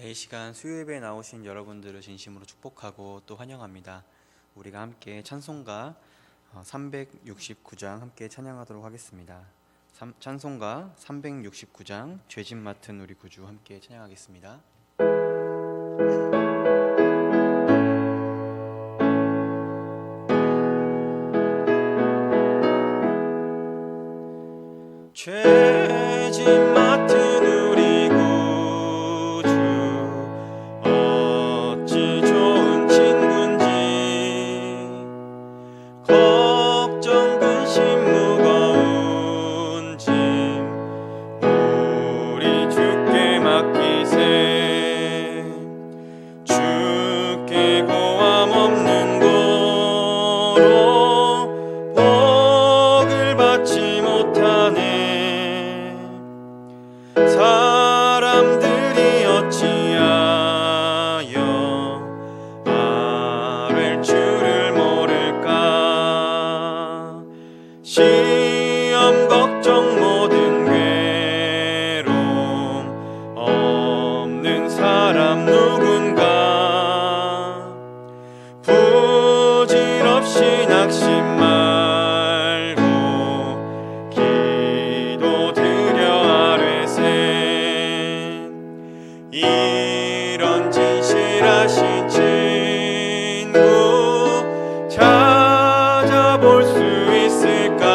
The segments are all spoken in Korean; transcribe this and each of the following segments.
이 시간 수요예배에 나오신 여러분들을 진심으로 축복하고 또 환영합니다. 우리가 함께 찬송가 369장 함께 찬양하도록 하겠습니다. 찬송가 369장 죄짐 맡은 우리 구주 함께 찬양하겠습니다. 죄짐 맡은 우리 구주 어찌 좋은 친군지 걱정 근심 무거운 짐 우리 주께 맡기세 주께 고함 없는 고로 복을 받지 못하네 사람들이 어찌하여 아랠 줄을 모를까 시험 걱정 모든 괴로움 없는 사람 누군가 부질없이 낙심 말고 기도드려 이런 진실하신 친구 찾아볼 수 있을까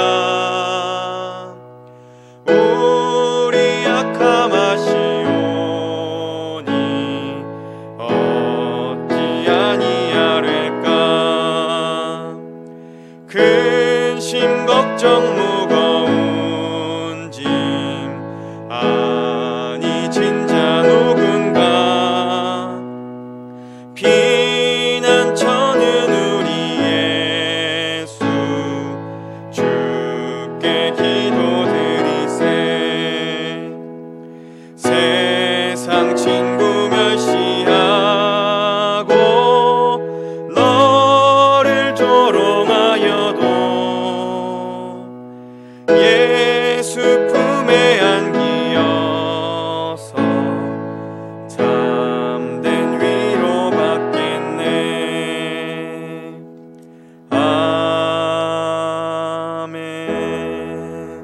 우리 약함하시오니 어찌 아니하릴까 근심 걱정 무거운 짐 아니 진짜 누군가 피난처는 우리 예수 주께 기도드리세 세상 친구 멸시하고 너를 조롱하여도 예수 품에 안기어서 참된 위로 받겠네.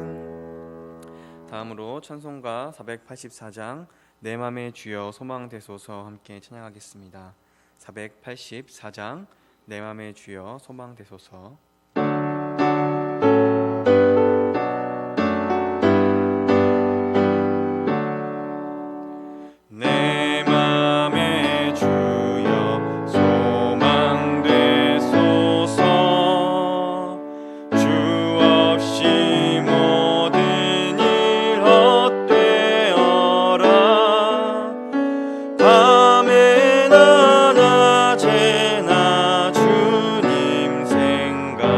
아멘. 다음으로 찬송가 484장 내 맘의 주여 소망 되소서 함께 찬양하겠습니다. 484장 내 맘의 주여 소망 되소서. 내 맘의 주여 소망 되소서 주 없이 모든 일 헛되어라 밤에나 낮에나 주님 생각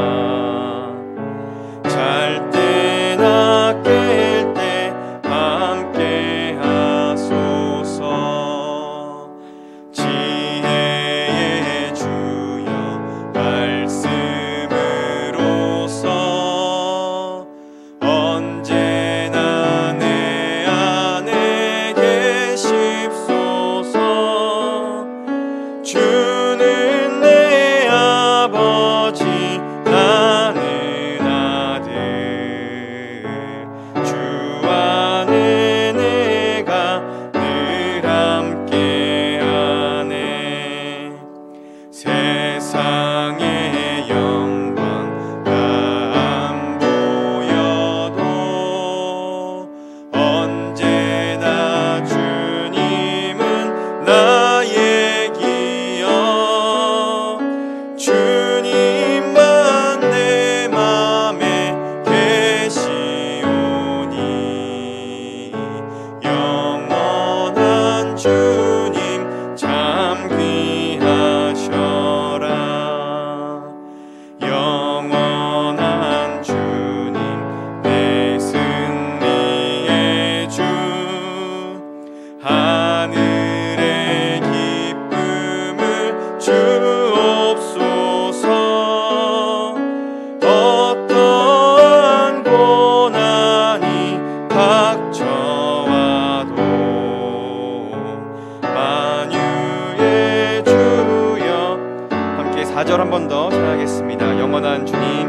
기도하겠습니다. 영원한 주님,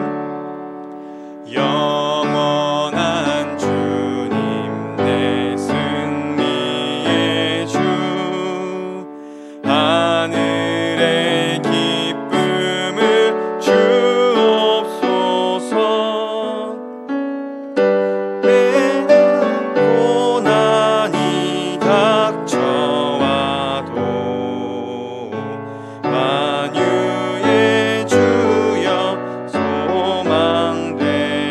영원한 주님, 내 승리의 주, 하늘의 기쁨을 주옵소서. 매나 고난이 닥쳐와도 만유의 주여 소망되소서.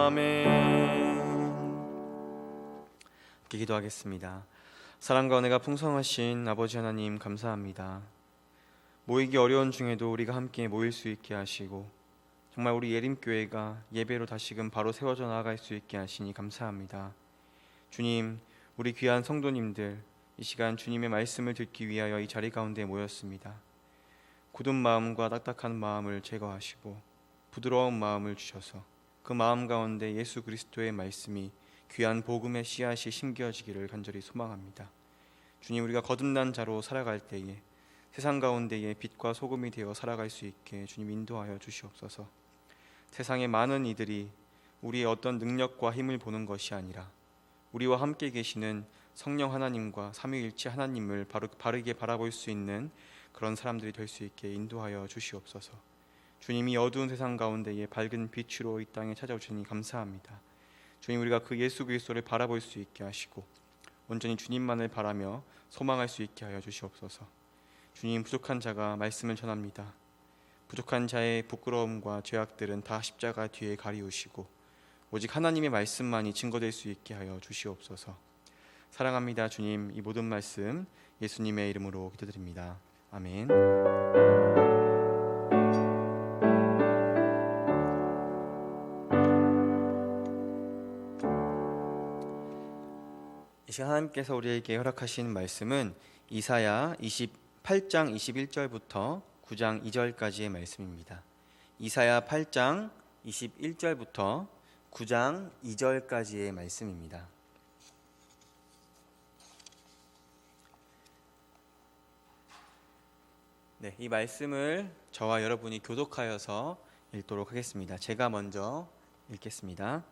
아멘. 기도하겠습니다. 사랑과 은혜가 풍성하신 아버지 하나님, 감사합니다. 모이기 어려운 중에도 우리가 함께 모일 수 있게 하시고, 정말 우리 예림교회가 예배로 다시금 바로 세워져 나아갈 수 있게 하시니 감사합니다. 주님, 우리 귀한 성도님들 이 시간 주님의 말씀을 듣기 위하여 이 자리 가운데 모였습니다. 굳은 마음과 딱딱한 마음을 제거하시고 부드러운 마음을 주셔서 그 마음 가운데 예수 그리스도의 말씀이 귀한 복음의 씨앗이 심겨지기를 간절히 소망합니다. 주님, 우리가 거듭난 자로 살아갈 때에 세상 가운데에 빛과 소금이 되어 살아갈 수 있게 주님 인도하여 주시옵소서. 세상의 많은 이들이 우리의 어떤 능력과 힘을 보는 것이 아니라 우리와 함께 계시는 성령 하나님과 삼위일체 하나님을 바르게 바라볼 수 있는 그런 사람들이 될 수 있게 인도하여 주시옵소서. 주님이 어두운 세상 가운데에 밝은 빛으로 이 땅에 찾아오시니 감사합니다. 주님, 우리가 그 예수 그리스도를 바라볼 수 있게 하시고 온전히 주님만을 바라며 소망할 수 있게 하여 주시옵소서. 주님, 부족한 자가 말씀을 전합니다. 부족한 자의 부끄러움과 죄악들은 다 십자가 뒤에 가리우시고 오직 하나님의 말씀만이 증거될 수 있게 하여 주시옵소서. 사랑합니다. 주님, 이 모든 말씀 예수님의 이름으로 기도드립니다. 아멘. 이 시간 하나님께서 우리에게 허락하신 말씀은 이사야 28장 21절부터 9장 2절까지의 말씀입니다. 이사야 8장 21절부터 9장 2절까지의 말씀입니다. 네, 이 말씀을 저와 여러분이 교독하여서 읽도록 하겠습니다. 제가 먼저 읽겠습니다.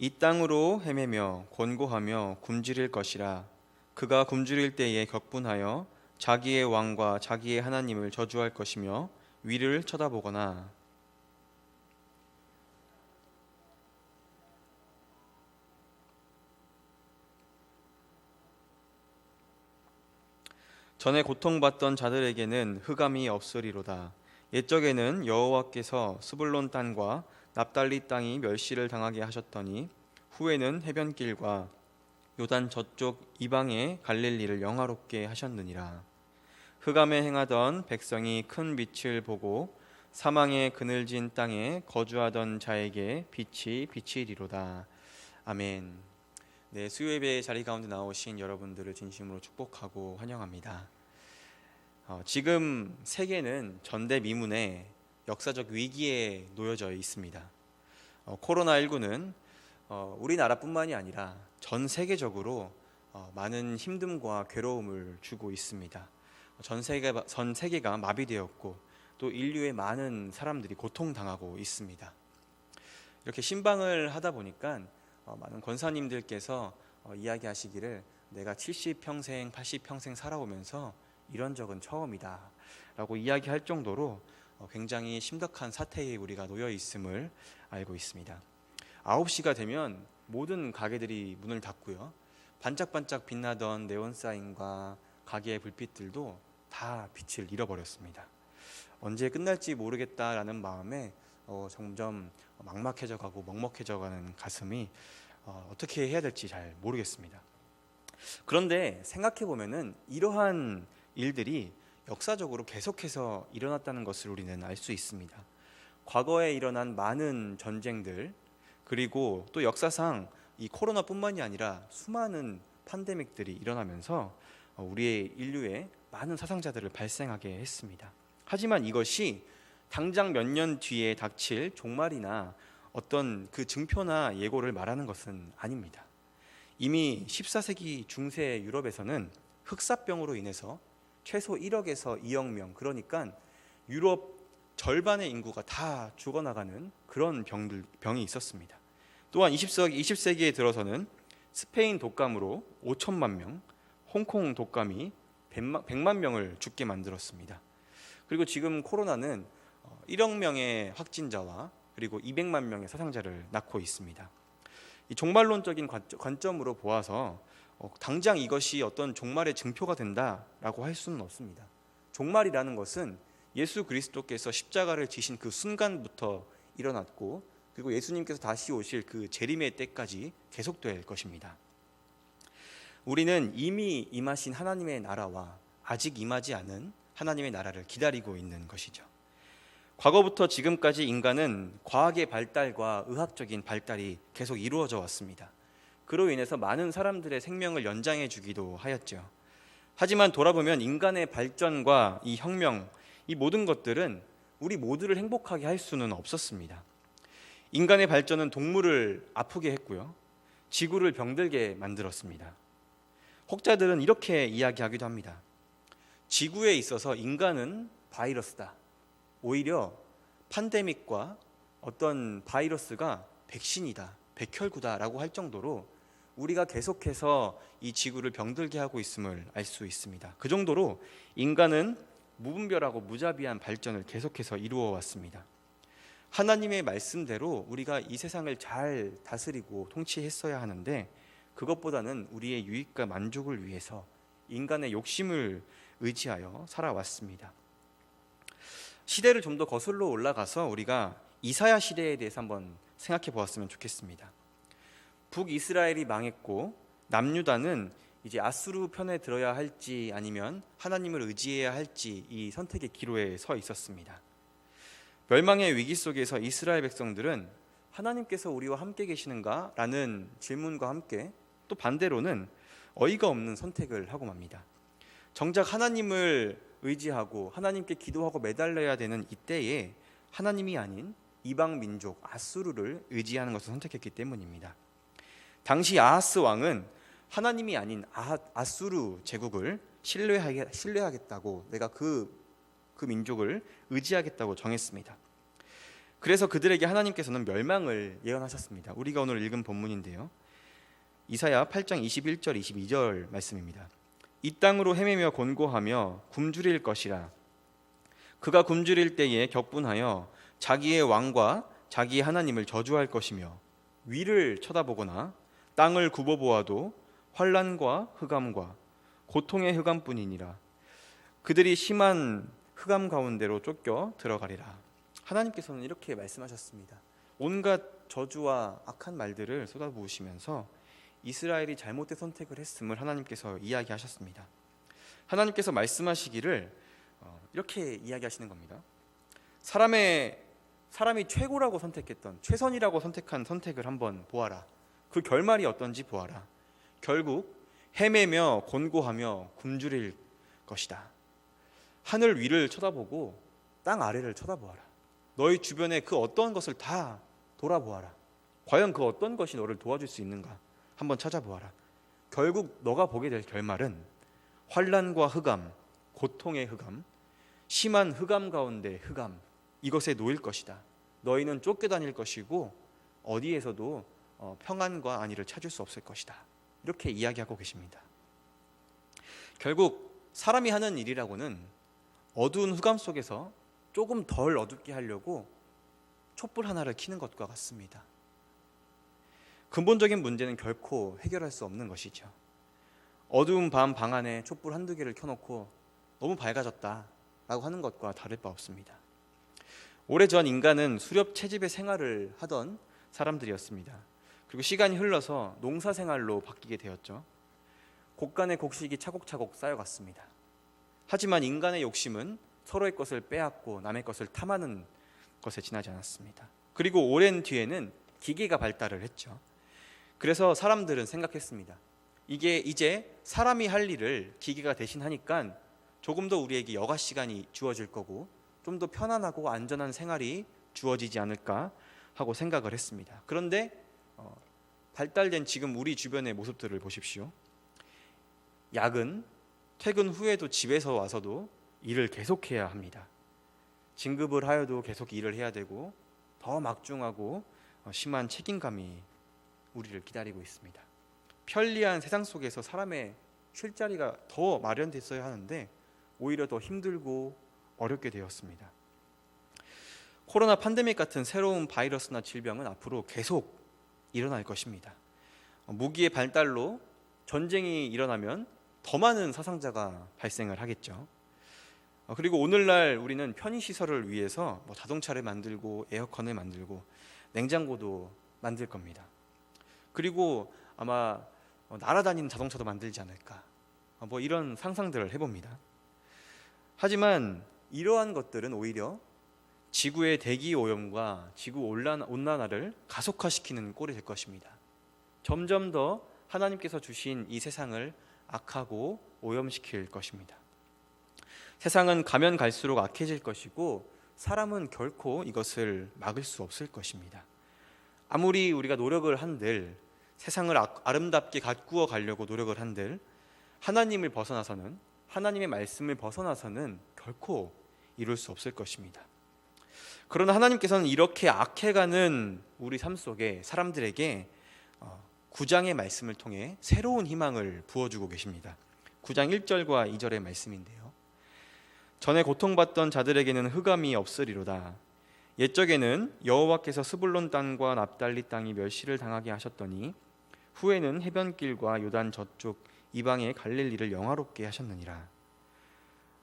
이 땅으로 헤매며 권고하며 굶주릴 것이라. 그가 굶주릴 때에 격분하여 자기의 왕과 자기의 하나님을 저주할 것이며 위를 쳐다보거나 전에 고통받던 자들에게는 흑암이 없으리로다. 옛적에는 여호와께서 스불론 땅과 납달리 땅이 멸시를 당하게 하셨더니 후에는 해변길과 요단 저쪽 이방의 갈릴리를 영화롭게 하셨느니라. 흑암에 행하던 백성이 큰 빛을 보고 사망의 그늘진 땅에 거주하던 자에게 빛이 비치리로다. 아멘. 네, 수요예배 자리 가운데 나오신 여러분들을 진심으로 축복하고 환영합니다. 지금 세계는 전대미문의 역사적 위기에 놓여져 있습니다. 코로나19는 우리나라뿐만이 아니라 전 세계적으로 많은 힘듦과 괴로움을 주고 있습니다. 전 세계가 마비되었고 또 인류의 많은 사람들이 고통당하고 있습니다. 이렇게 신방을 하다 보니까 많은 권사님들께서 이야기하시기를 내가 70평생, 80평생 살아오면서 이런 적은 처음이다 라고 이야기할 정도로 굉장히 심각한 사태에 우리가 놓여 있음을 알고 있습니다. 9시가 되면 모든 가게들이 문을 닫고요, 반짝반짝 빛나던 네온사인과 가게의 불빛들도 다 빛을 잃어버렸습니다. 언제 끝날지 모르겠다라는 마음에 점점 막막해져 가고 먹먹해져 가는 가슴이 어떻게 해야 될지 잘 모르겠습니다. 그런데 생각해 보면은 이러한 일들이 역사적으로 계속해서 일어났다는 것을 우리는 알 수 있습니다. 과거에 일어난 많은 전쟁들, 그리고 또 역사상 이 코로나뿐만이 아니라 수많은 팬데믹들이 일어나면서 우리의 인류에 많은 사상자들을 발생하게 했습니다. 하지만 이것이 당장 몇 년 뒤에 닥칠 종말이나 어떤 그 증표나 예고를 말하는 것은 아닙니다. 이미 14세기 중세 유럽에서는 흑사병으로 인해서 최소 1억에서 2억 명, 그러니까 유럽 절반의 인구가 다 죽어나가는 그런 병이 있었습니다. 또한 20세기에 들어서는 스페인 독감으로 5천만 명, 홍콩 독감이 100만 명을 죽게 만들었습니다. 그리고 지금 코로나는 1억 명의 확진자와 그리고 200만 명의 사상자를 낳고 있습니다. 이 종말론적인 관점으로 보아서 당장 이것이 어떤 종말의 증표가 된다라고 할 수는 없습니다. 종말이라는 것은 예수 그리스도께서 십자가를 지신 그 순간부터 일어났고, 그리고 예수님께서 다시 오실 그 재림의 때까지 계속될 것입니다. 우리는 이미 임하신 하나님의 나라와 아직 임하지 않은 하나님의 나라를 기다리고 있는 것이죠. 과거부터 지금까지 인간은 과학의 발달과 의학적인 발달이 계속 이루어져 왔습니다. 그로 인해서 많은 사람들의 생명을 연장해 주기도 하였죠. 하지만 돌아보면 인간의 발전과 이 혁명, 이 모든 것들은 우리 모두를 행복하게 할 수는 없었습니다. 인간의 발전은 동물을 아프게 했고요, 지구를 병들게 만들었습니다. 혹자들은 이렇게 이야기하기도 합니다. 지구에 있어서 인간은 바이러스다. 오히려 팬데믹과 어떤 바이러스가 백신이다, 백혈구다라고 할 정도로 우리가 계속해서 이 지구를 병들게 하고 있음을 알 수 있습니다. 그 정도로 인간은 무분별하고 무자비한 발전을 계속해서 이루어 왔습니다. 하나님의 말씀대로 우리가 이 세상을 잘 다스리고 통치했어야 하는데, 그것보다는 우리의 유익과 만족을 위해서 인간의 욕심을 의지하여 살아왔습니다. 시대를 좀 더 거슬러 올라가서 우리가 이사야 시대에 대해서 한번 생각해 보았으면 좋겠습니다. 북이스라엘이 망했고 남유다는 이제 아수르 편에 들어야 할지 아니면 하나님을 의지해야 할지 이 선택의 기로에 서 있었습니다. 멸망의 위기 속에서 이스라엘 백성들은 하나님께서 우리와 함께 계시는가? 라는 질문과 함께 또 반대로는 어이가 없는 선택을 하고 맙니다. 정작 하나님을 의지하고 하나님께 기도하고 매달려야 되는 이때에 하나님이 아닌 이방 민족 아수르를 의지하는 것을 선택했기 때문입니다. 당시 아하스 왕은 하나님이 아닌 아수르 제국을 신뢰하겠다고, 내가 그 민족을 의지하겠다고 정했습니다. 그래서 그들에게 하나님께서는 멸망을 예언하셨습니다. 우리가 오늘 읽은 본문인데요, 이사야 8장 21절 22절 말씀입니다. 이 땅으로 헤매며 곤고하며 굶주릴 것이라. 그가 굶주릴 때에 격분하여 자기의 왕과 자기의 하나님을 저주할 것이며, 위를 쳐다보거나 땅을 굽어보아도 환난과 흑암과 고통의 흑암뿐이니라. 그들이 심한 흑암 가운데로 쫓겨 들어가리라. 하나님께서는 이렇게 말씀하셨습니다. 온갖 저주와 악한 말들을 쏟아부으시면서 이스라엘이 잘못된 선택을 했음을 하나님께서 이야기하셨습니다. 하나님께서 말씀하시기를 이렇게 이야기하시는 겁니다. 사람이 최고라고 선택했던, 최선이라고 선택한 선택을 한번 보아라. 그 결말이 어떤지 보아라. 결국 헤매며 곤고하며 굶주릴 것이다. 하늘 위를 쳐다보고 땅 아래를 쳐다보아라. 너희 주변에 그 어떤 것을 다 돌아보아라. 과연 그 어떤 것이 너를 도와줄 수 있는가 한번 찾아보아라. 결국 너가 보게 될 결말은 환난과 흑암, 고통의 흑암, 심한 흑암 가운데 흑암, 이것에 놓일 것이다. 너희는 쫓겨다닐 것이고 어디에서도 평안과 안위를 찾을 수 없을 것이다. 이렇게 이야기하고 계십니다. 결국 사람이 하는 일이라고는 어두운 흑암 속에서 조금 덜 어둡게 하려고 촛불 하나를 켜는 것과 같습니다. 근본적인 문제는 결코 해결할 수 없는 것이죠. 어두운 밤 방 안에 촛불 한두 개를 켜놓고 너무 밝아졌다라고 하는 것과 다를 바 없습니다. 오래전 인간은 수렵 채집의 생활을 하던 사람들이었습니다. 그리고 시간이 흘러서 농사 생활로 바뀌게 되었죠. 곡간의 곡식이 차곡차곡 쌓여갔습니다. 하지만 인간의 욕심은 서로의 것을 빼앗고 남의 것을 탐하는 것에 지나지 않았습니다. 그리고 오랜 뒤에는 기계가 발달을 했죠. 그래서 사람들은 생각했습니다. 이게 이제 사람이 할 일을 기계가 대신하니까 조금 더 우리에게 여가 시간이 주어질 거고 좀 더 편안하고 안전한 생활이 주어지지 않을까 하고 생각을 했습니다. 그런데 발달된 지금 우리 주변의 모습들을 보십시오. 야근, 퇴근 후에도 집에서 와서도 일을 계속해야 합니다. 진급을 하여도 계속 일을 해야 되고 더 막중하고 심한 책임감이 우리를 기다리고 있습니다. 편리한 세상 속에서 사람의 쉴 자리가 더 마련됐어야 하는데 오히려 더 힘들고 어렵게 되었습니다. 코로나 팬데믹 같은 새로운 바이러스나 질병은 앞으로 계속 일어날 것입니다. 무기의 발달로 전쟁이 일어나면 더 많은 사상자가 발생을 하겠죠. 그리고 오늘날 우리는 편의시설을 위해서 자동차를 만들고 에어컨을 만들고 냉장고도 만들 겁니다. 그리고 아마 날아다니는 자동차도 만들지 않을까, 이런 상상들을 해봅니다. 하지만 이러한 것들은 오히려 지구의 대기 오염과 지구 온난화를 가속화시키는 꼴이 될 것입니다. 점점 더 하나님께서 주신 이 세상을 악하고 오염시킬 것입니다. 세상은 가면 갈수록 악해질 것이고 사람은 결코 이것을 막을 수 없을 것입니다. 아무리 우리가 노력을 한들, 세상을 아름답게 가꾸어 가려고 노력을 한들 하나님을 벗어나서는, 하나님의 말씀을 벗어나서는 결코 이룰 수 없을 것입니다. 그러나 하나님께서는 이렇게 악해가는 우리 삶 속에 사람들에게 9장의 말씀을 통해 새로운 희망을 부어주고 계십니다. 9장 1절과 2절의 말씀인데요. 전에 고통받던 자들에게는 흑암이 없으리로다. 옛적에는 여호와께서 스불론 땅과 납달리 땅이 멸시를 당하게 하셨더니 후에는 해변길과 요단 저쪽 이방의 갈릴리를 영화롭게 하셨느니라.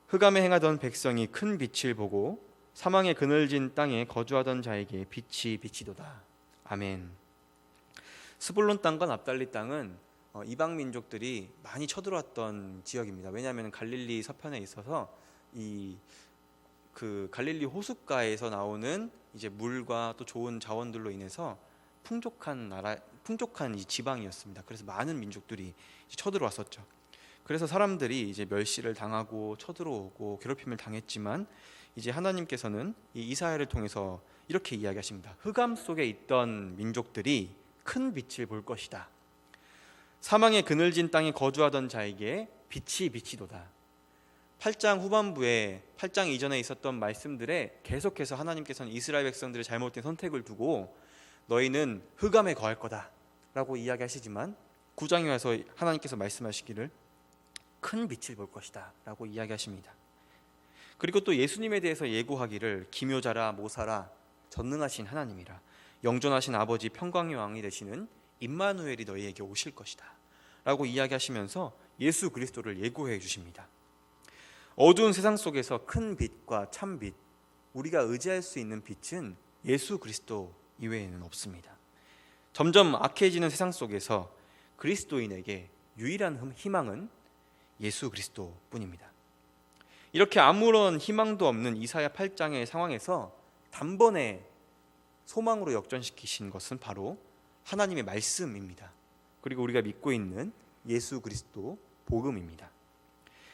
흑암에 행하던 백성이 큰 빛을 보고 사망의 그늘진 땅에 거주하던 자에게 빛이 비치도다. 아멘. 스불론 땅과 납달리 땅은 이방 민족들이 많이 쳐들어왔던 지역입니다. 왜냐하면 갈릴리 서편에 있어서 그 갈릴리 호숫가에서 나오는 이제 물과 또 좋은 자원들로 인해서 풍족한 이 지방이었습니다. 그래서 많은 민족들이 쳐들어왔었죠. 그래서 사람들이 이제 멸시를 당하고 쳐들어오고 괴롭힘을 당했지만 이제 하나님께서는 이 이사야를 통해서 이렇게 이야기하십니다. 흑암 속에 있던 민족들이 큰 빛을 볼 것이다. 사망의 그늘진 땅에 거주하던 자에게 빛이 비치도다. 8장 후반부에 8장 이전에 있었던 말씀들에 계속해서 하나님께서는 이스라엘 백성들의 잘못된 선택을 두고 너희는 흑암에 거할 거다 라고 이야기하시지만 9장에 와서 하나님께서 말씀하시기를 큰 빛을 볼 것이다 라고 이야기하십니다. 그리고 또 예수님에 대해서 예고하기를 기묘자라 모사라 전능하신 하나님이라 영존하신 아버지 평강의 왕이 되시는 임마누엘이 너희에게 오실 것이다 라고 이야기하시면서 예수 그리스도를 예고해 주십니다. 어두운 세상 속에서 큰 빛과 참 빛, 우리가 의지할 수 있는 빛은 예수 그리스도 이외에는 없습니다. 점점 악해지는 세상 속에서 그리스도인에게 유일한 희망은 예수 그리스도뿐입니다. 이렇게 아무런 희망도 없는 이사야 8장의 상황에서 단번에 소망으로 역전시키신 것은 바로 하나님의 말씀입니다. 그리고 우리가 믿고 있는 예수 그리스도 복음입니다.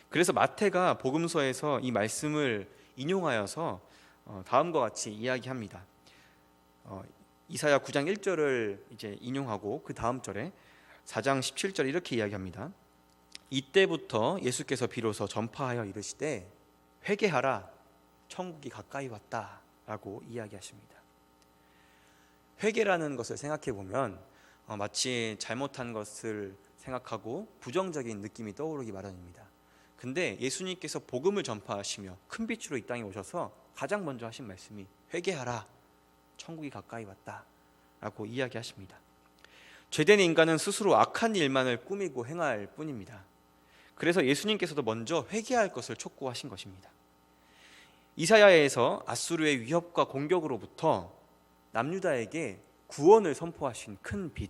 그래서 마태가 복음서에서 이 말씀을 인용하여서 다음과 같이 이야기합니다. 이사야 9장 1절을 이제 인용하고 그 다음 절에 4장 17절 이렇게 이야기합니다. 이때부터 예수께서 비로소 전파하여 이르시되 회개하라 천국이 가까이 왔다라고 이야기하십니다. 회개라는 것을 생각해 보면 마치 잘못한 것을 생각하고 부정적인 느낌이 떠오르기 마련입니다. 근데 예수님께서 복음을 전파하시며 큰 빛으로 이 땅에 오셔서 가장 먼저 하신 말씀이 회개하라 천국이 가까이 왔다라고 이야기하십니다. 죄된 인간은 스스로 악한 일만을 꾸미고 행할 뿐입니다. 그래서 예수님께서도 먼저 회개할 것을 촉구하신 것입니다. 이사야에서 아수르의 위협과 공격으로부터 남유다에게 구원을 선포하신 큰 빛,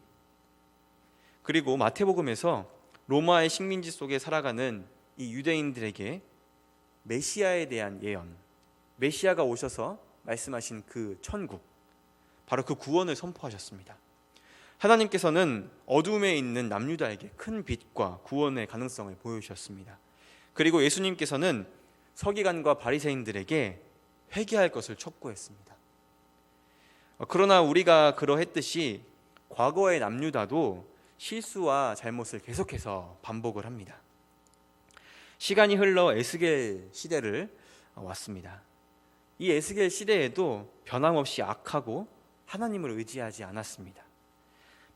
그리고 마태복음에서 로마의 식민지 속에 살아가는 이 유대인들에게 메시아에 대한 예언, 메시아가 오셔서 말씀하신 그 천국, 바로 그 구원을 선포하셨습니다. 하나님께서는 어둠에 있는 남유다에게 큰 빛과 구원의 가능성을 보여주셨습니다. 그리고 예수님께서는 서기관과 바리새인들에게 회개할 것을 촉구했습니다. 그러나 우리가 그러했듯이 과거의 남유다도 실수와 잘못을 계속해서 반복을 합니다. 시간이 흘러 에스겔 시대를 왔습니다. 이 에스겔 시대에도 변함없이 악하고 하나님을 의지하지 않았습니다.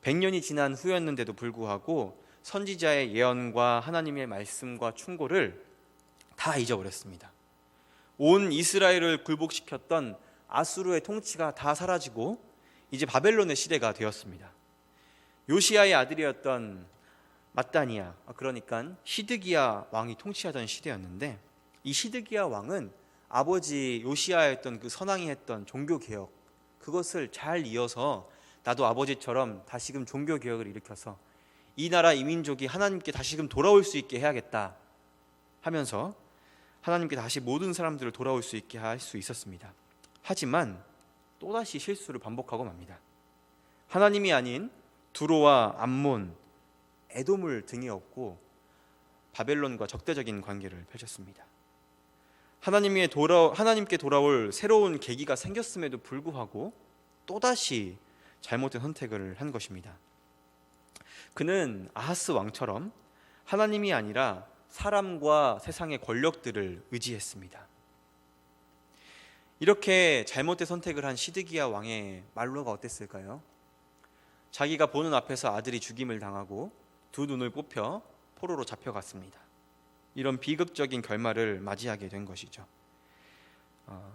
100년이 지난 후였는데도 불구하고 선지자의 예언과 하나님의 말씀과 충고를 다 잊어버렸습니다. 온 이스라엘을 굴복시켰던 아수르의 통치가 다 사라지고 이제 바벨론의 시대가 되었습니다. 요시야의 아들이었던 마따니아, 그러니까 시드기야 왕이 통치하던 시대였는데, 이 시드기야 왕은 아버지 요시야였던 그 선왕이 했던 종교개혁, 그것을 잘 이어서 나도 아버지처럼 다시금 종교개혁을 일으켜서 이 나라 이 민족이 하나님께 다시금 돌아올 수 있게 해야겠다 하면서 하나님께 다시 모든 사람들을 돌아올 수 있게 할 수 있었습니다. 하지만 또다시 실수를 반복하고 맙니다. 하나님이 아닌 두로와 암몬, 에돔을 등에 업고 바벨론과 적대적인 관계를 펼쳤습니다. 하나님께 돌아올 새로운 계기가 생겼음에도 불구하고 또다시 잘못된 선택을 한 것입니다. 그는 아하스 왕처럼 하나님이 아니라 사람과 세상의 권력들을 의지했습니다. 이렇게 잘못된 선택을 한 시드기야 왕의 말로가 어땠을까요? 자기가 보는 앞에서 아들이 죽임을 당하고 두 눈을 뽑혀 포로로 잡혀갔습니다. 이런 비극적인 결말을 맞이하게 된 것이죠.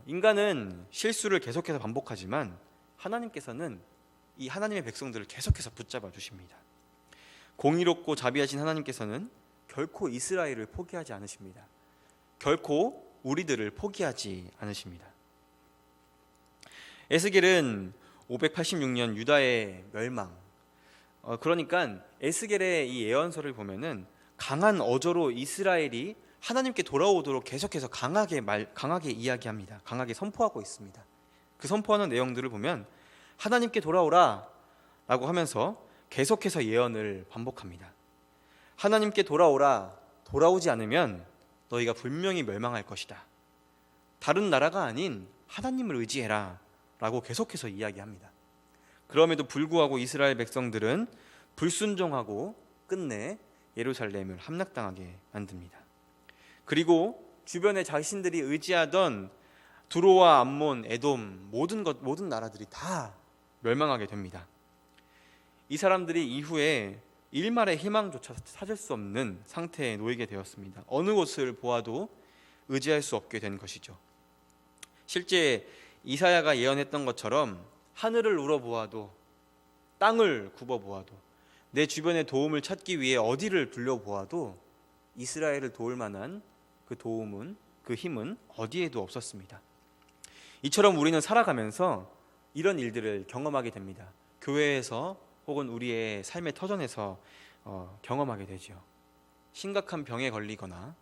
인간은 실수를 계속해서 반복하지만 하나님께서는 이 하나님의 백성들을 계속해서 붙잡아 주십니다. 공의롭고 자비하신 하나님께서는 결코 이스라엘을 포기하지 않으십니다. 결코 우리들을 포기하지 않으십니다. 에스겔은 586년 유다의 멸망, 그러니까 에스겔의 이 예언서를 보면은 강한 어조로 이스라엘이 하나님께 돌아오도록 계속해서 강하게 이야기합니다. 강하게 선포하고 있습니다. 그 선포하는 내용들을 보면 하나님께 돌아오라 라고 하면서 계속해서 예언을 반복합니다. 하나님께 돌아오라, 돌아오지 않으면 너희가 분명히 멸망할 것이다. 다른 나라가 아닌 하나님을 의지해라 라고 계속해서 이야기합니다. 그럼에도 불구하고 이스라엘 백성들은 불순종하고 끝내 예루살렘을 함락당하게 만듭니다. 그리고 주변에 자신들이 의지하던 두로와 암몬, 에돔 모든 나라들이 다 멸망하게 됩니다. 이 사람들이 이후에 일말의 희망조차 찾을 수 없는 상태에 놓이게 되었습니다. 어느 곳을 보아도 의지할 수 없게 된 것이죠. 실제 이사야가 예언했던 것처럼 하늘을 우러보아도 땅을 굽어보아도 내 주변의 도움을 찾기 위해 어디를 둘러보아도 이스라엘을 도울 만한 그 도움은, 그 힘은 어디에도 없었습니다. 이처럼 우리는 살아가면서 이런 일들을 경험하게 됩니다. 교회에서 혹은 우리의 삶의 터전에서 경험하게 되죠. 심각한 병에 걸리거나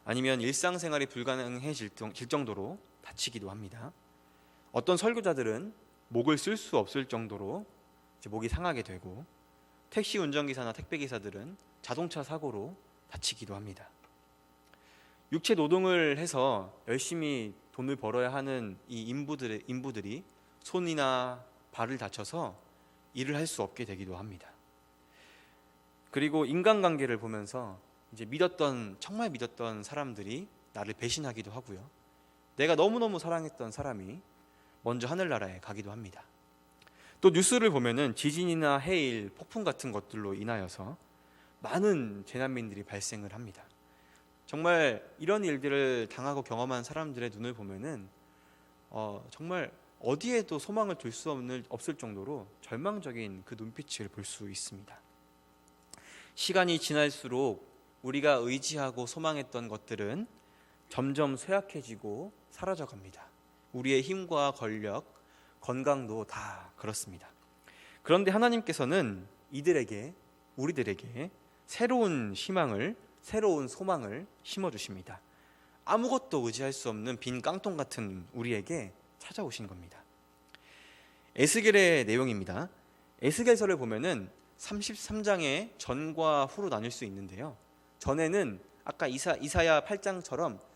아니면 일상생활이 불가능해질 정도로 다치기도 합니다. 어떤 설교자들은 목을 쓸 수 없을 정도로 목이 상하게 되고, 택시 운전기사나 택배기사들은 자동차 사고로 다치기도 합니다. 육체 노동을 해서 열심히 돈을 벌어야 하는 이 인부들이 손이나 발을 다쳐서 일을 할 수 없게 되기도 합니다. 그리고 인간관계를 보면서 이제 정말 믿었던 사람들이 나를 배신하기도 하고요. 내가 너무너무 사랑했던 사람이 먼저 하늘나라에 가기도 합니다. 또 뉴스를 보면은 지진이나 해일, 폭풍 같은 것들로 인하여서 많은 재난민들이 발생을 합니다. 정말 이런 일들을 당하고 경험한 사람들의 눈을 보면은 정말 어디에도 소망을 둘 수 없을 정도로 절망적인 그 눈빛을 볼 수 있습니다. 시간이 지날수록 우리가 의지하고 소망했던 것들은 점점 쇠약해지고 사라져갑니다. 우리의 힘과 권력, 건강도 다 그렇습니다. 그런데 하나님께서는 우리들에게 새로운 희망을, 새로운 소망을 심어주십니다. 아무것도 의지할 수 없는 빈 깡통 같은 우리에게 찾아오신 겁니다. 에스겔의 내용입니다. 에스겔서를 보면은 33장의 전과 후로 나눌 수 있는데요. 전에는 아까 이사야 8장처럼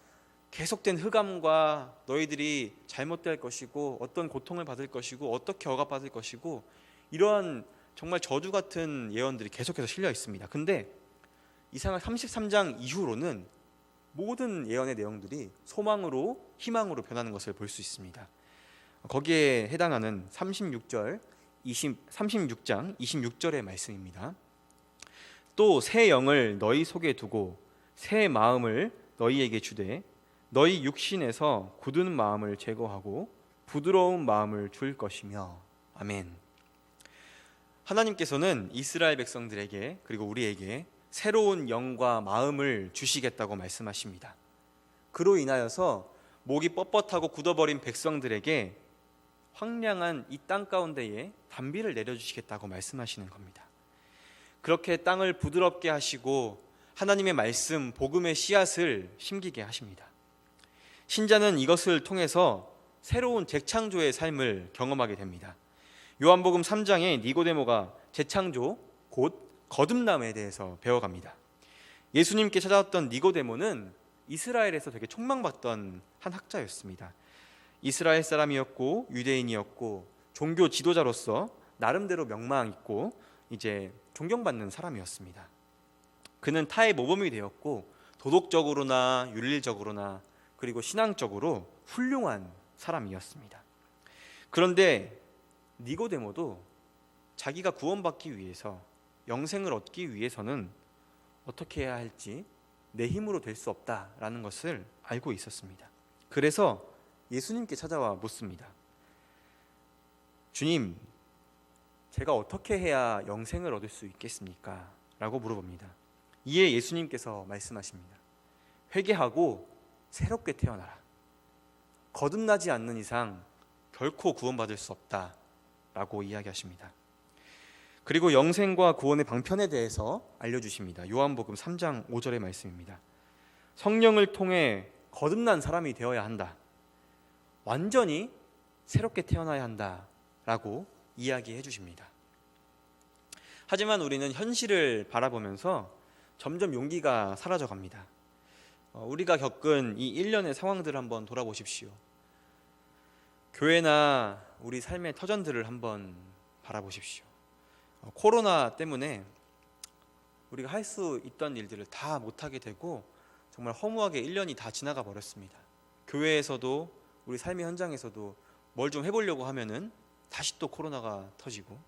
계속된 흑암과 너희들이 잘못될 것이고 어떤 고통을 받을 것이고 어떻게 억압받을 것이고 이러한 정말 저주 같은 예언들이 계속해서 실려 있습니다. 근데 이사야 33장 이후로는 모든 예언의 내용들이 소망으로 희망으로 변하는 것을 볼 수 있습니다. 거기에 해당하는 36장 26절의 말씀입니다. 또 새 영을 너희 속에 두고 새 마음을 너희에게 주되 너희 육신에서 굳은 마음을 제거하고 부드러운 마음을 줄 것이며. 아멘. 하나님께서는 이스라엘 백성들에게 그리고 우리에게 새로운 영과 마음을 주시겠다고 말씀하십니다. 그로 인하여서 목이 뻣뻣하고 굳어버린 백성들에게 황량한 이 땅 가운데에 단비를 내려주시겠다고 말씀하시는 겁니다. 그렇게 땅을 부드럽게 하시고 하나님의 말씀, 복음의 씨앗을 심기게 하십니다. 신자는 이것을 통해서 새로운 재창조의 삶을 경험하게 됩니다. 요한복음 3장에 니고데모가 재창조, 곧 거듭남에 대해서 배워갑니다. 예수님께 찾아왔던 니고데모는 이스라엘에서 되게 촉망받던 한 학자였습니다. 이스라엘 사람이었고 유대인이었고 종교 지도자로서 나름대로 명망 있고 이제 존경받는 사람이었습니다. 그는 타의 모범이 되었고 도덕적으로나 윤리적으로나 그리고 신앙적으로 훌륭한 사람이었습니다. 그런데 니고데모도 자기가 구원받기 위해서 영생을 얻기 위해서는 어떻게 해야 할지 내 힘으로 될 수 없다라는 것을 알고 있었습니다. 그래서 예수님께 찾아와 묻습니다. 주님, 제가 어떻게 해야 영생을 얻을 수 있겠습니까? 라고 물어봅니다. 이에 예수님께서 말씀하십니다. 회개하고 새롭게 태어나라. 거듭나지 않는 이상 결코 구원받을 수 없다 라고 이야기하십니다. 그리고 영생과 구원의 방편에 대해서 알려주십니다. 요한복음 3장 5절의 말씀입니다. 성령을 통해 거듭난 사람이 되어야 한다. 완전히 새롭게 태어나야 한다 라고 이야기해 주십니다. 하지만 우리는 현실을 바라보면서 점점 용기가 사라져 갑니다. 우리가 겪은 이 1년의 상황들을 한번 돌아보십시오. 교회나 우리 삶의 터전들을 한번 바라보십시오. 코로나 때문에 우리가 할 수 있던 일들을 다 못하게 되고 정말 허무하게 1년이 다 지나가 버렸습니다. 교회에서도 우리 삶의 현장에서도 뭘 좀 해보려고 하면은 다시 또 코로나가 터지고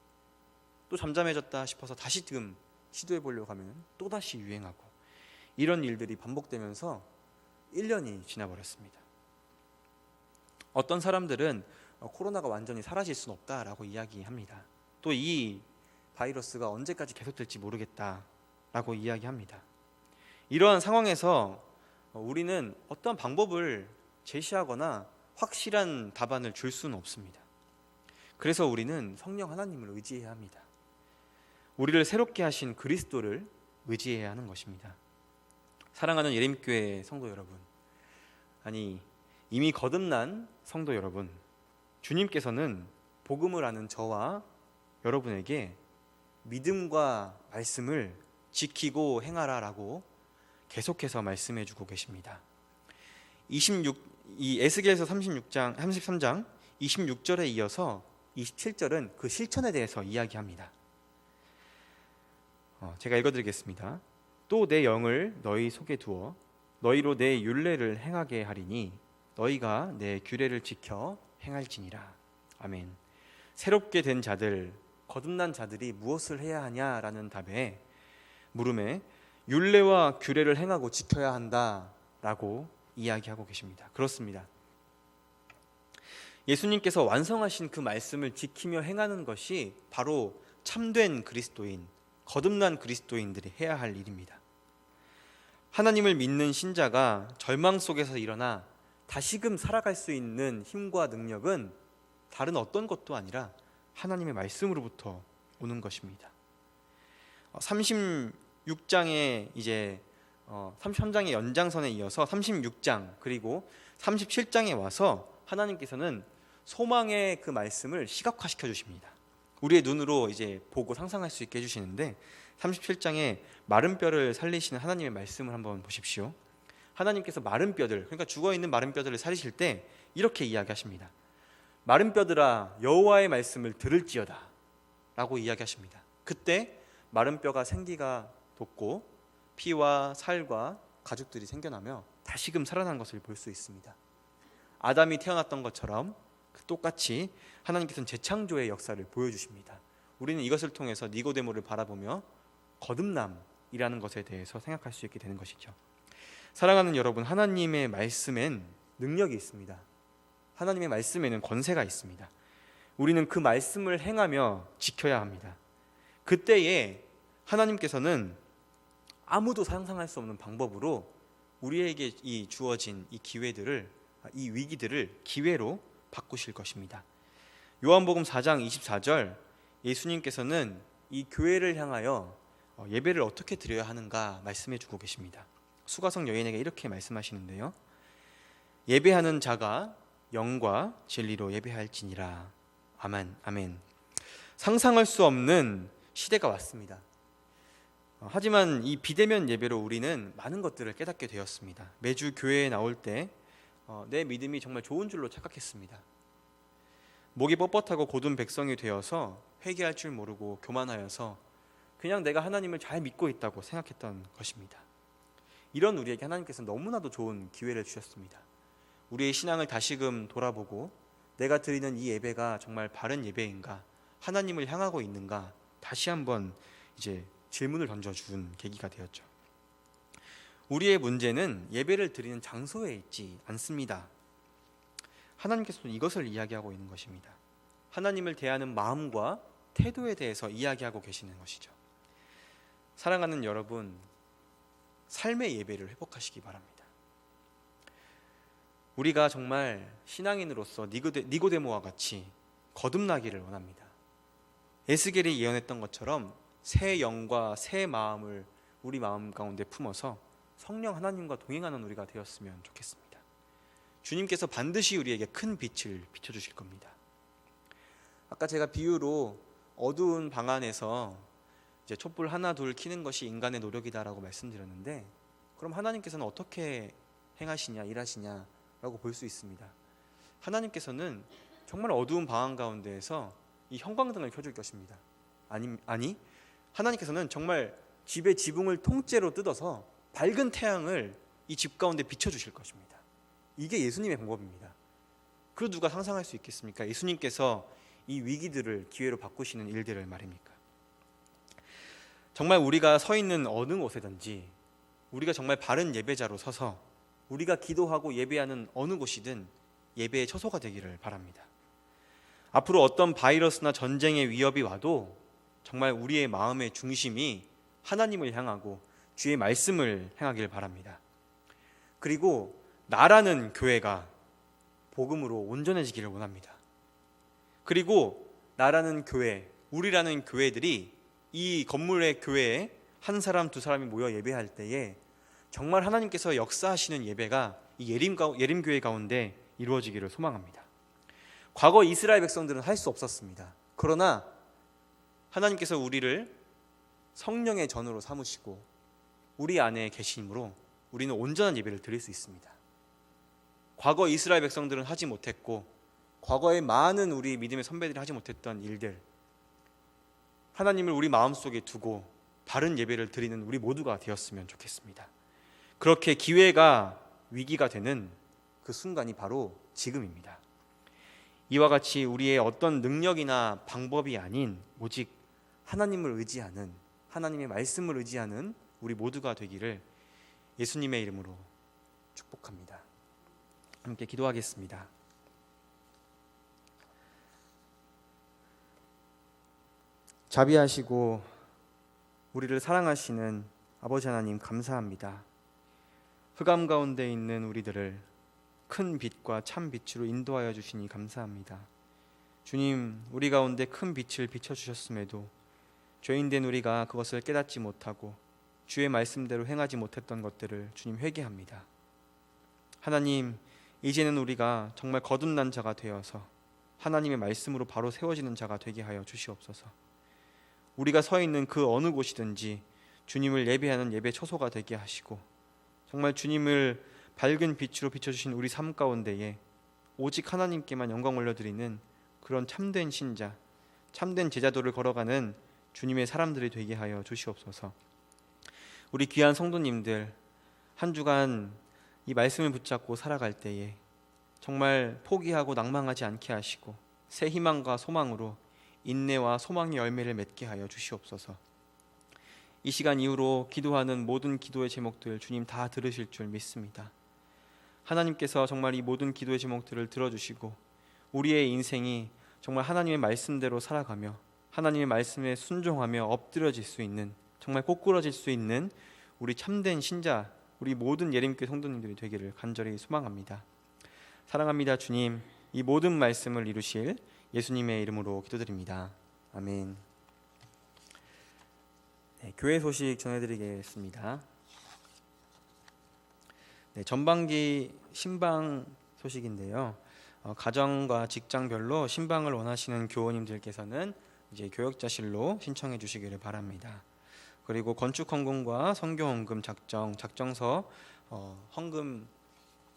또 잠잠해졌다 싶어서 다시 지금 시도해보려고 하면 또다시 유행하고 이런 일들이 반복되면서 1년이 지나버렸습니다. 어떤 사람들은 코로나가 완전히 사라질 수는 없다라고 이야기합니다. 또 이 바이러스가 언제까지 계속될지 모르겠다라고 이야기합니다. 이러한 상황에서 우리는 어떤 방법을 제시하거나 확실한 답안을 줄 수는 없습니다. 그래서 우리는 성령 하나님을 의지해야 합니다. 우리를 새롭게 하신 그리스도를 의지해야 하는 것입니다. 사랑하는 예림교회 성도 여러분, 아니 이미 거듭난 성도 여러분, 주님께서는 복음을 아는 저와 여러분에게 믿음과 말씀을 지키고 행하라라고 계속해서 말씀해 주고 계십니다. 이 에스겔서 33장 26절에 이어서 27절은 그 실천에 대해서 이야기합니다. 제가 읽어드리겠습니다. 또 내 영을 너희 속에 두어 너희로 내 율례를 행하게 하리니 너희가 내 규례를 지켜 행할지니라. 아멘. 새롭게 된 자들, 거듭난 자들이 무엇을 해야 하냐라는 답에 물음에 율례와 규례를 행하고 지켜야 한다라고 이야기하고 계십니다. 그렇습니다. 예수님께서 완성하신 그 말씀을 지키며 행하는 것이 바로 참된 그리스도인, 거듭난 그리스도인들이 해야 할 일입니다. 하나님을 믿는 신자가 절망 속에서 일어나 다시금 살아갈 수 있는 힘과 능력은 다른 어떤 것도 아니라 하나님의 말씀으로부터 오는 것입니다. 36장의 이제 33장의 연장선에 이어서 36장 그리고 37장에 와서 하나님께서는 소망의 그 말씀을 시각화시켜 주십니다. 우리의 눈으로 이제 보고 상상할 수 있게 해주시는데 37장에 마른 뼈를 살리시는 하나님의 말씀을 한번 보십시오. 하나님께서 마른 뼈들, 그러니까 죽어있는 마른 뼈들을 살리실 때 이렇게 이야기하십니다. 마른 뼈들아 여호와의 말씀을 들을지어다 라고 이야기하십니다. 그때 마른 뼈가 생기가 돋고 피와 살과 가죽들이 생겨나며 다시금 살아난 것을 볼 수 있습니다. 아담이 태어났던 것처럼 똑같이 하나님께서는 재창조의 역사를 보여주십니다. 우리는 이것을 통해서 니고데모를 바라보며 거듭남이라는 것에 대해서 생각할 수 있게 되는 것이죠. 사랑하는 여러분, 하나님의 말씀엔 능력이 있습니다. 하나님의 말씀에는 권세가 있습니다. 우리는 그 말씀을 행하며 지켜야 합니다. 그때에 하나님께서는 아무도 상상할 수 없는 방법으로 우리에게 이 주어진 이 기회들을, 이 위기들을 기회로 바꾸실 것입니다. 요한복음 4장 24절, 예수님께서는 이 교회를 향하여 예배를 어떻게 드려야 하는가 말씀해 주고 계십니다. 수가성 여인에게 이렇게 말씀하시는데요, 예배하는 자가 영과 진리로 예배할지니라. 아멘, 아멘. 상상할 수 없는 시대가 왔습니다. 하지만 이 비대면 예배로 우리는 많은 것들을 깨닫게 되었습니다. 매주 교회에 나올 때 내 믿음이 정말 좋은 줄로 착각했습니다. 목이 뻣뻣하고 고든 백성이 되어서 회개할 줄 모르고 교만하여서 그냥 내가 하나님을 잘 믿고 있다고 생각했던 것입니다. 이런 우리에게 하나님께서 너무나도 좋은 기회를 주셨습니다. 우리의 신앙을 다시금 돌아보고 내가 드리는 이 예배가 정말 바른 예배인가, 하나님을 향하고 있는가, 다시 한번 이제 질문을 던져준 계기가 되었죠. 우리의 문제는 예배를 드리는 장소에 있지 않습니다. 하나님께서는 이것을 이야기하고 있는 것입니다. 하나님을 대하는 마음과 태도에 대해서 이야기하고 계시는 것이죠. 사랑하는 여러분, 삶의 예배를 회복하시기 바랍니다. 우리가 정말 신앙인으로서 니고데모와 같이 거듭나기를 원합니다. 에스겔이 예언했던 것처럼 새 영과 새 마음을 우리 마음 가운데 품어서 성령 하나님과 동행하는 우리가 되었으면 좋겠습니다. 주님께서 반드시 우리에게 큰 빛을 비춰주실 겁니다. 아까 제가 비유로 어두운 방 안에서 이제 촛불 하나 둘 켜는 것이 인간의 노력이다라고 말씀드렸는데, 그럼 하나님께서는 어떻게 행하시냐, 일하시냐라고 볼 수 있습니다. 하나님께서는 정말 어두운 방 한가운데에서 이 형광등을 켜줄 것입니다. 아니 하나님께서는 정말 집의 지붕을 통째로 뜯어서 밝은 태양을 이 집 가운데 비춰주실 것입니다. 이게 예수님의 방법입니다. 그 누가 상상할 수 있겠습니까? 예수님께서 이 위기들을 기회로 바꾸시는 일들을 말입니까? 정말 우리가 서 있는 어느 곳에든지 우리가 정말 바른 예배자로 서서 우리가 기도하고 예배하는 어느 곳이든 예배의 처소가 되기를 바랍니다. 앞으로 어떤 바이러스나 전쟁의 위협이 와도 정말 우리의 마음의 중심이 하나님을 향하고 주의 말씀을 행하길 바랍니다. 그리고 나라는 교회가 복음으로 온전해지기를 원합니다. 그리고 나라는 교회, 우리라는 교회들이 이 건물의 교회에 한 사람 두 사람이 모여 예배할 때에 정말 하나님께서 역사하시는 예배가 이 예림교회 가운데 이루어지기를 소망합니다. 과거 이스라엘 백성들은 할 수 없었습니다. 그러나 하나님께서 우리를 성령의 전으로 삼으시고 우리 안에 계심으로 우리는 온전한 예배를 드릴 수 있습니다. 과거 이스라엘 백성들은 하지 못했고 과거에 많은 우리 믿음의 선배들이 하지 못했던 일들, 하나님을 우리 마음속에 두고 바른 예배를 드리는 우리 모두가 되었으면 좋겠습니다. 그렇게 기회가 위기가 되는 그 순간이 바로 지금입니다. 이와 같이 우리의 어떤 능력이나 방법이 아닌 오직 하나님을 의지하는, 하나님의 말씀을 의지하는 우리 모두가 되기를 예수님의 이름으로 축복합니다. 함께 기도하겠습니다. 자비하시고 우리를 사랑하시는 아버지 하나님, 감사합니다. 흑암 가운데 있는 우리들을 큰 빛과 참 빛으로 인도하여 주시니 감사합니다. 주님, 우리 가운데 큰 빛을 비춰주셨음에도 죄인된 우리가 그것을 깨닫지 못하고 주의 말씀대로 행하지 못했던 것들을 주님 회개합니다. 하나님, 이제는 우리가 정말 거듭난 자가 되어서 하나님의 말씀으로 바로 세워지는 자가 되게 하여 주시옵소서. 우리가 서 있는 그 어느 곳이든지 주님을 예배하는 예배 처소가 되게 하시고 정말 주님을 밝은 빛으로 비춰주신 우리 삶 가운데에 오직 하나님께만 영광 올려드리는 그런 참된 신자, 참된 제자도를 걸어가는 주님의 사람들이 되게 하여 주시옵소서. 우리 귀한 성도님들 한 주간 이 말씀을 붙잡고 살아갈 때에 정말 포기하고 낭망하지 않게 하시고 새 희망과 소망으로 인내와 소망의 열매를 맺게 하여 주시옵소서. 이 시간 이후로 기도하는 모든 기도의 제목들 주님 다 들으실 줄 믿습니다. 하나님께서 정말 이 모든 기도의 제목들을 들어주시고 우리의 인생이 정말 하나님의 말씀대로 살아가며 하나님의 말씀에 순종하며 엎드려질 수 있는, 정말 꼬꾸러질 수 있는 우리 참된 신자, 우리 모든 예림교회 성도님들이 되기를 간절히 소망합니다. 사랑합니다. 주님, 이 모든 말씀을 이루실 예수님의 이름으로 기도드립니다. 아멘. 네, 교회 소식 전해드리겠습니다. 네, 전반기 신방 소식인데요. 가정과 직장별로 신방을 원하시는 교우님들께서는 이제 교역자실로 신청해 주시기를 바랍니다. 그리고 건축헌금과 성교헌금 작정서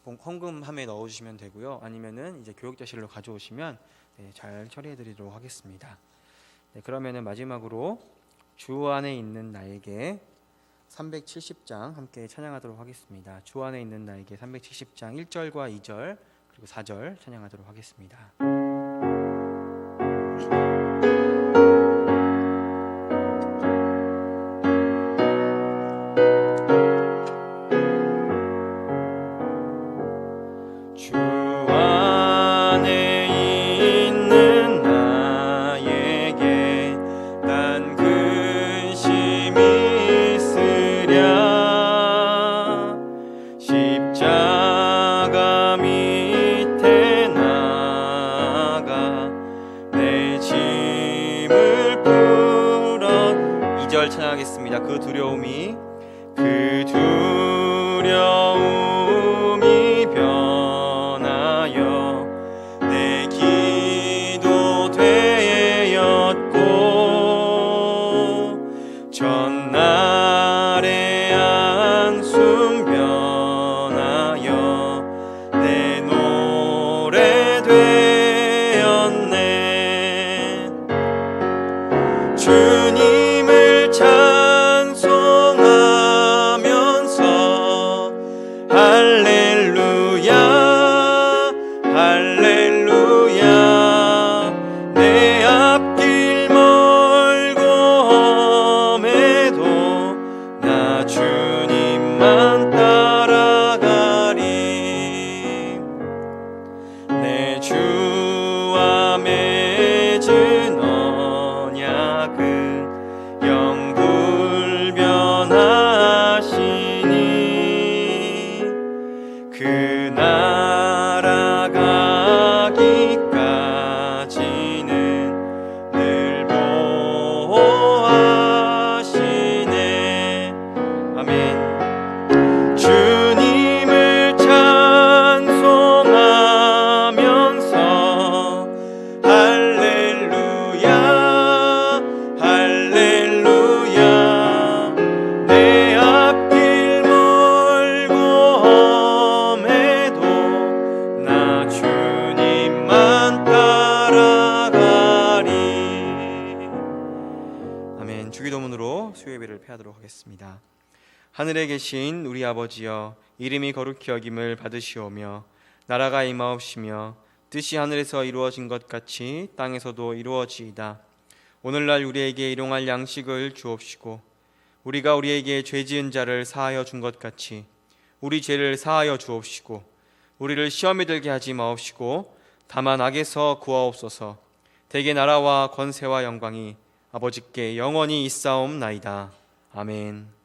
헌금함에 넣어주시면 되고요. 아니면은 이제 교역자실로 가져오시면 잘 처리해드리도록 하겠습니다. 네, 그러면은 마지막으로 주 안에 있는 나에게 370장 함께 찬양하도록 하겠습니다. 주 안에 있는 나에게 370장 1절과 2절 그리고 4절 찬양하도록 하겠습니다. 찬양하겠습니다. 그 두려움이 변하여 내 기도 되었고 전날의 안숨 변하여 내 노래 되었네. 주님을 찬송하면서 할렐루야 할렐루야 내 앞길 멀고 험해도 나 주님만 따라가리. 내 주와 맺은 언약은 영불변하시니 그 나라 가기까지는 늘 보호하시네. 아멘. 주님을 찬송하면서 할렐루야 할렐루야 내 앞길 멀고 험해도 나 주님만 따라가리. 아멘. 주기도문으로 수요예배를 폐하도록 하겠습니다. 하늘에 계신 우리 아버지여, 이름이 거룩히 여김을 받으시오며 나라가 임하옵시며 뜻이 하늘에서 이루어진 것 같이 땅에서도 이루어지이다. 오늘날 우리에게 일용할 양식을 주옵시고 우리가 우리에게 죄 지은 자를 사하여 준 것 같이 우리 죄를 사하여 주옵시고 우리를 시험에 들게 하지 마옵시고 다만 악에서 구하옵소서. 대개 나라와 권세와 영광이 아버지께 영원히 있사옵나이다. 아멘.